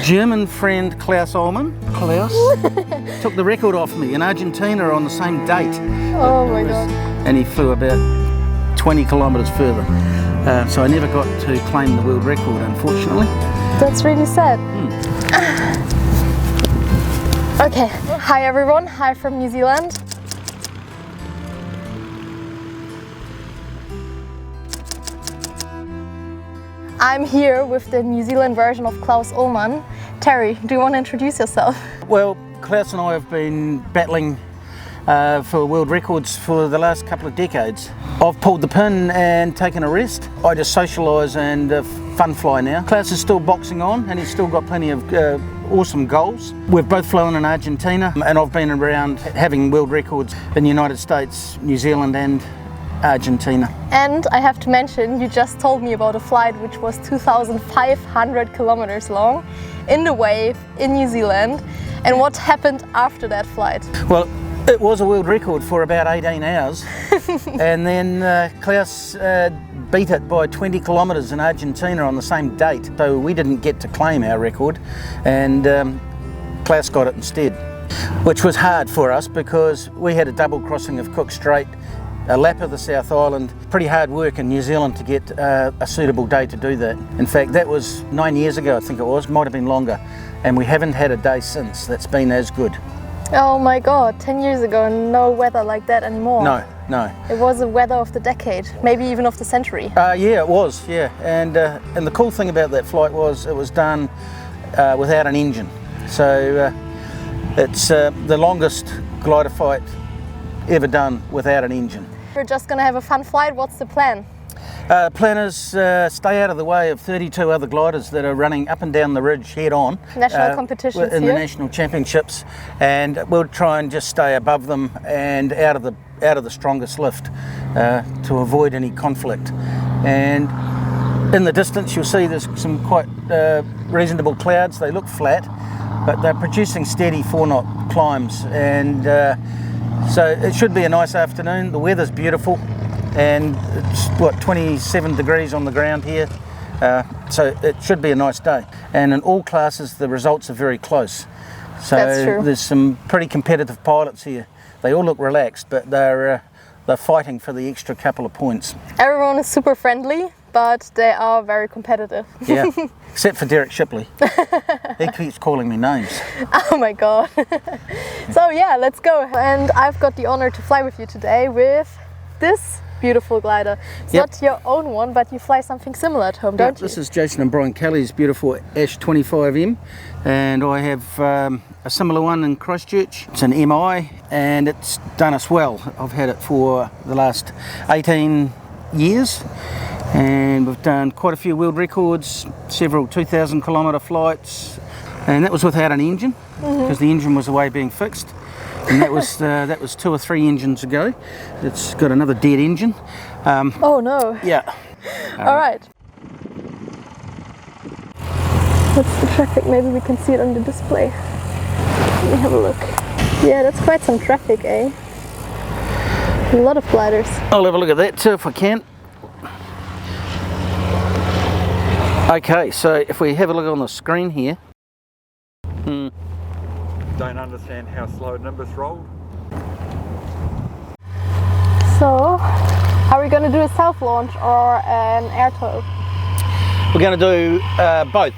German friend Klaus Ohlmann. Klaus took the record off me in Argentina on the same date. Oh my God. And he flew about 20 kilometres further. So I never got to claim the world record, unfortunately. That's really sad. Okay, hi everyone, hi from New Zealand. I'm here with the New Zealand version of Klaus Ohlmann. Terry, do you want to introduce yourself? Well, Klaus and I have been battling for world records for the last couple of decades. I've pulled the pin and taken a rest. I just socialise and fun fly now. Klaus is still boxing on and he's still got plenty of awesome goals. We've both flown in Argentina and I've been around having world records in the United States, New Zealand and Argentina. And I have to mention, you just told me about a flight which was 2,500 kilometers long in the wave in New Zealand. And what happened after that flight? Well, it was a world record for about 18 hours and then Klaus beat it by 20 kilometres in Argentina on the same date. So we didn't get to claim our record and Klaus got it instead, which was hard for us because we had a double crossing of Cook Strait, a lap of the South Island. Pretty hard work in New Zealand to get a suitable day to do that. In fact, that was 9 years ago, I think it was, might have been longer, and we haven't had a day since that's been as good. Oh my God, 10 years ago and no weather like that anymore. No. It was the weather of the decade, maybe even of the century. Yeah, it was, yeah. And the cool thing about that flight was it was done without an engine. So it's the longest glider flight ever done without an engine. We're just going to have a fun flight. What's the plan? Plan is stay out of the way of 32 other gliders that are running up and down the ridge head on. National competitions in here? the national championships, and we'll try and just stay above them and out of the strongest lift to avoid any conflict. And in the distance you'll see there's some quite reasonable clouds. They look flat, but they're producing steady 4-knot climbs, and so it should be a nice afternoon. The weather's beautiful and it's 27 degrees on the ground here, so it should be a nice day. And in all classes the results are very close. So That's true. There's some pretty competitive pilots here. They all look relaxed, but they're fighting for the extra couple of points. Everyone is super friendly, but they are very competitive. Yeah, except for Derek Shipley. He keeps calling me names. Oh my God. So yeah, let's go. And I've got the honor to fly with you today with this beautiful glider. It's not your own one, but you fly something similar at home, don't you? This is Jason and Brian Kelly's beautiful Ash 25M, and I have a similar one in Christchurch. It's an MI and it's done us well. I've had it for the last 18 years and we've done quite a few world records, several 2,000 kilometre flights, and that was without an engine because the engine was away being fixed. And that was 2 or 3 engines ago. It's got another dead engine. Oh no. Yeah. All right. What's the traffic? Maybe we can see it on the display. Let me have a look. Yeah, that's quite some traffic, eh? A lot of gliders. I'll have a look at that too if I can. Okay, so if we have a look on the screen here. Don't understand how slow Nimbus rolled. So, are we going to do a self-launch or an air tow? We're going to do both.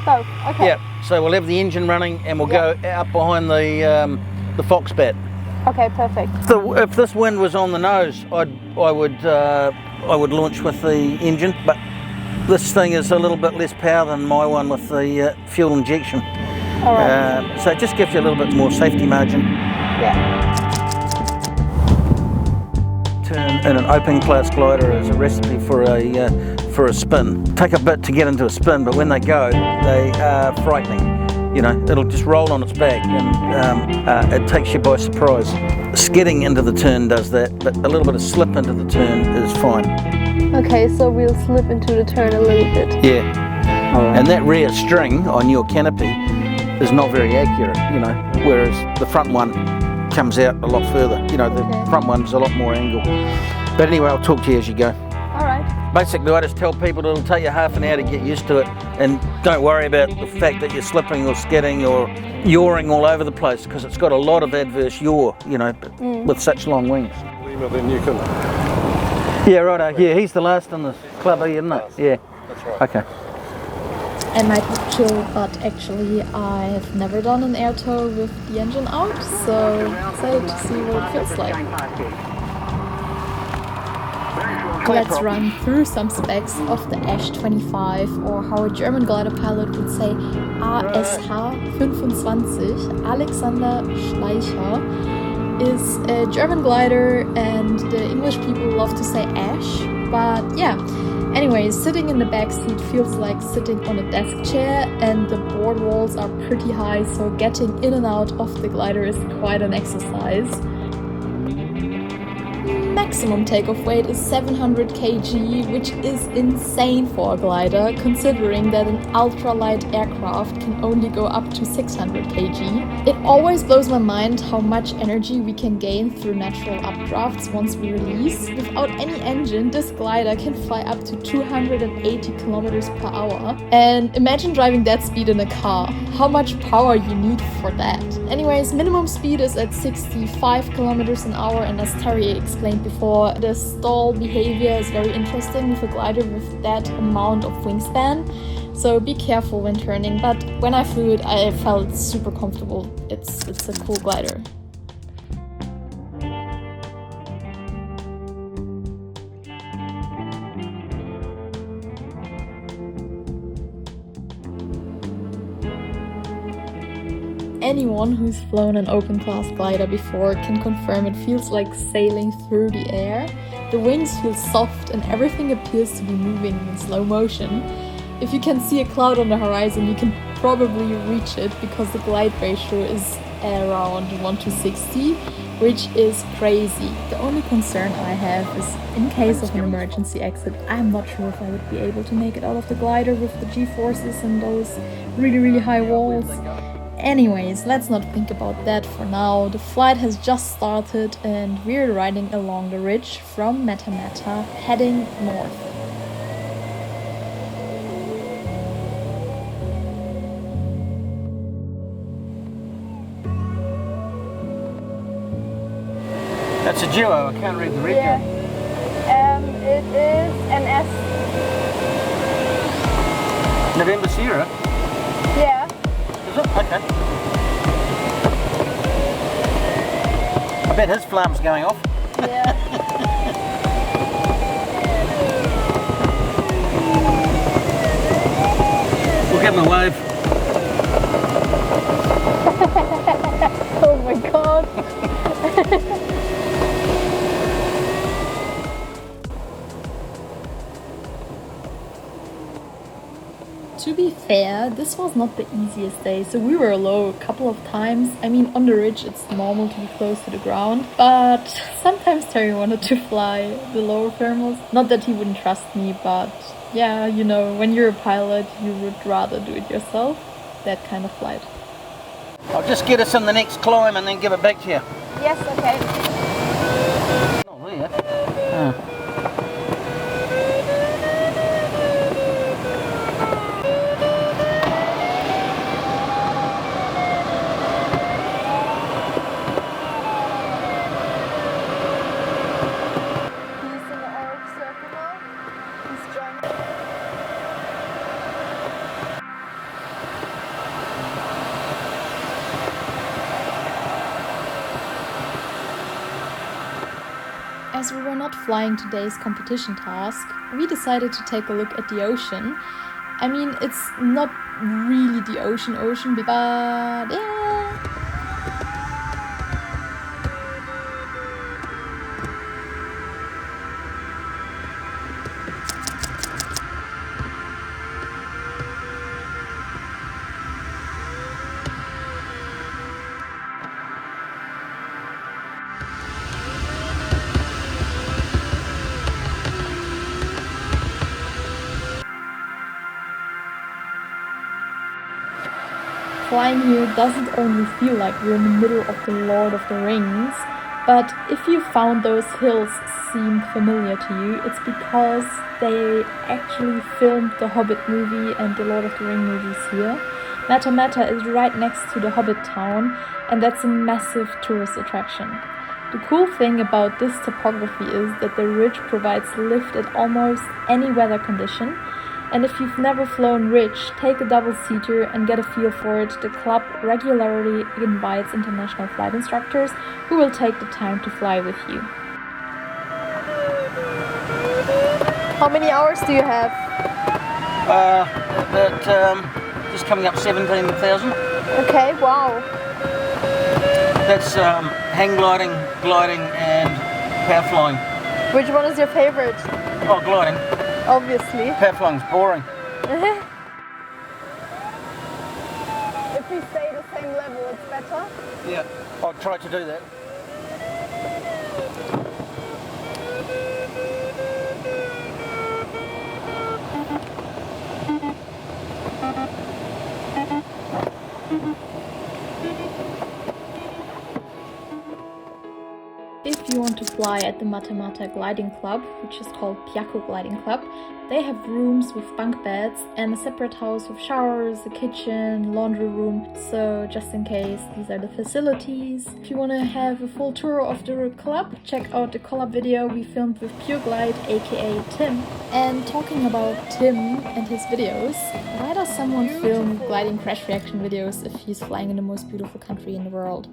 Both, okay. Yeah, so we'll have the engine running and we'll go up behind the Foxbat. Okay, perfect. If this wind was on the nose, I would launch with the engine, but this thing is a little bit less power than my one with the fuel injection. All right. So it just gives you a little bit more safety margin. Yeah. Turn in an open class glider is a recipe for a spin. Take a bit to get into a spin, but when they go, they are frightening. You know, it'll just roll on its back and it takes you by surprise. Skidding into the turn does that, but a little bit of slip into the turn is fine. Okay, so we'll slip into the turn a little bit. Yeah. All right. And that rear string on your canopy is not very accurate, you know, whereas the front one comes out a lot further. You know, the front one's a lot more angle. But anyway, I'll talk to you as you go. All right. Basically, I just tell people it'll take you half an hour to get used to it, and don't worry about the fact that you're slipping or skidding or yawing all over the place, because it's got a lot of adverse yaw, you know, with such long wings. Then you can. Yeah, righto. Yeah, he's the last in the club, isn't it? Yeah. That's right. Okay. I might look chill, but actually I've never done an air tow with the engine out, so excited to see what it feels like. Let's run through some specs of the Ash 25, or how a German glider pilot would say ASH 25. Alexander Schleicher is a German glider, and the English people love to say Ash, but yeah. Anyways, sitting in the back seat feels like sitting on a desk chair, and the board walls are pretty high, so getting in and out of the glider is quite an exercise. Maximum takeoff weight is 700 kg, which is insane for a glider, considering that an ultralight aircraft can only go up to 600 kg. It always blows my mind how much energy we can gain through natural updrafts once we release. Without any engine, this glider can fly up to 280 kilometers per hour. And imagine driving that speed in a car. How much power you need for that? Anyways, minimum speed is at 65 kilometers an hour, and as Terry explained before, the stall behavior is very interesting with a glider with that amount of wingspan, so be careful when turning, but when I flew it I felt super comfortable. It's a cool glider. Anyone who's flown an open class glider before can confirm it feels like sailing through the air. The wings feel soft and everything appears to be moving in slow motion. If you can see a cloud on the horizon, you can probably reach it because the glide ratio is around 1:60, which is crazy. The only concern I have is in case of an emergency exit, I'm not sure if I would be able to make it out of the glider with the G-forces and those really high walls. Anyways, let's not think about that for now. The flight has just started and we're riding along the ridge from Meta Meta, heading north. That's a duo, I can't read the red. Yeah, it is an S. November Sierra? Yeah. Is it? Okay. I bet his flam's going off. Yeah. We'll give him a wave. Oh my god. To be fair, this was not the easiest day, so we were low a couple of times. I mean, on the ridge it's normal to be close to the ground, but sometimes Terry wanted to fly the lower thermals. Not that he wouldn't trust me, but yeah, you know, when you're a pilot, you would rather do it yourself. That kind of flight. I'll just get us in the next climb and then give it back to you. Yes, okay. Not there. Oh. As we were not flying today's competition task, we decided to take a look at the ocean. I mean, it's not really the ocean, but yeah. Flying here doesn't only feel like we're in the middle of the Lord of the Rings, But if you found those hills seemed familiar to you, it's because they actually filmed the Hobbit movie and the Lord of the Ring movies here. Mata Mata is right next to the Hobbit town, and that's a massive tourist attraction. The cool thing about this topography is that the ridge provides lift at almost any weather condition. And if you've never flown ridge, take a double-seater and get a feel for it. The club regularly invites international flight instructors who will take the time to fly with you. How many hours do you have? Just coming up 17,000. Okay, wow. That's hang gliding, and power flying. Which one is your favorite? Oh, gliding. Obviously. Power flying's boring. If we stay the same level, it's better? Yeah, I'll try to do that. If you want to fly at the Mata Mata Gliding Club, which is called Piako Gliding Club, they have rooms with bunk beds and a separate house with showers, a kitchen, laundry room. So just in case, these are the facilities. If you want to have a full tour of the club, check out the collab video we filmed with Pure Glide, aka Tim. And talking about Tim and his videos, why does someone film gliding crash reaction videos if he's flying in the most beautiful country in the world?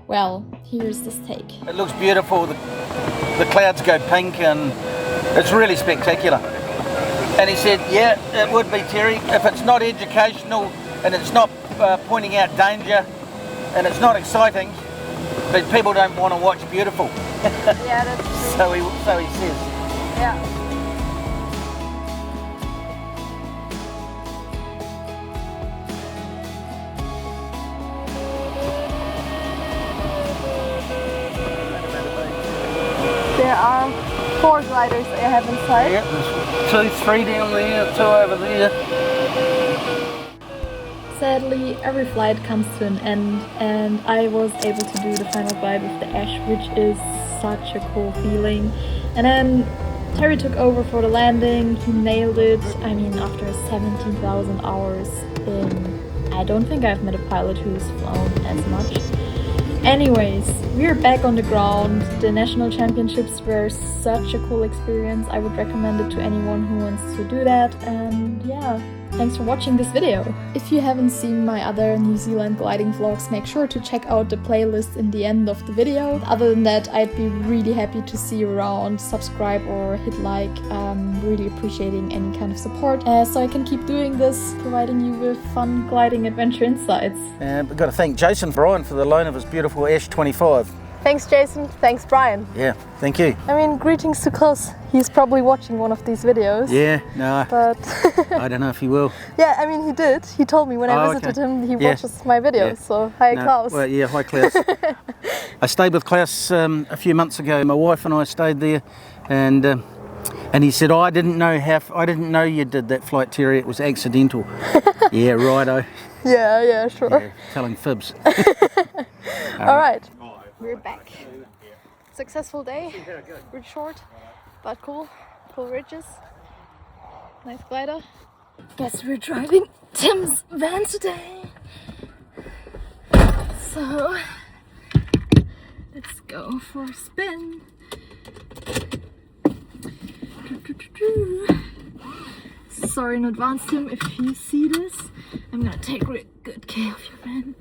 Well, here's this take. It looks beautiful, the clouds go pink and it's really spectacular. And he said, yeah, it would be, Terry, if it's not educational and it's not pointing out danger and it's not exciting, but people don't want to watch beautiful. Yeah, that's true. So he says. Yeah. There are 4 gliders I have inside. Yeah, there's 2, 3 down there, 2 over there. Sadly, every flight comes to an end, and I was able to do the final glide with the Ash, which is such a cool feeling. And then Terry took over for the landing, he nailed it. I mean, after 17,000 hours I don't think I've met a pilot who's flown as much. Anyways, we're back on the ground. The national championships were such a cool experience. I would recommend it to anyone who wants to do that. And yeah, thanks for watching this video. If you haven't seen my other New Zealand gliding vlogs, make sure to check out the playlist in the end of the video. Other than that, I'd be really happy to see you around. Subscribe or hit like. Really appreciating any kind of support so I can keep doing this, providing you with fun gliding adventure insights. And we've got to thank Jason Bryan for the loan of his beautiful Ash 25. Thanks, Jason. Thanks, Brian. Yeah, thank you. I mean, greetings to Klaus. He's probably watching one of these videos. Yeah, no, But I don't know if he will. yeah, I mean, he did. He told me when I visited him, he watches my videos. Yeah. So, hi, No, Klaus. Well, yeah, hi Klaus. I stayed with Klaus a few months ago. My wife and I stayed there, and he said, "Oh, I didn't know you did that flight, Terry. It was accidental." Yeah, righto. Yeah, sure. Yeah, telling fibs. All right, we're back. Successful day. We're short, but cool. Cool ridges. Nice glider. Guess we're driving Tim's van today. So let's go for a spin. Sorry in advance, Tim, if you see this. I'm gonna take good care of your van.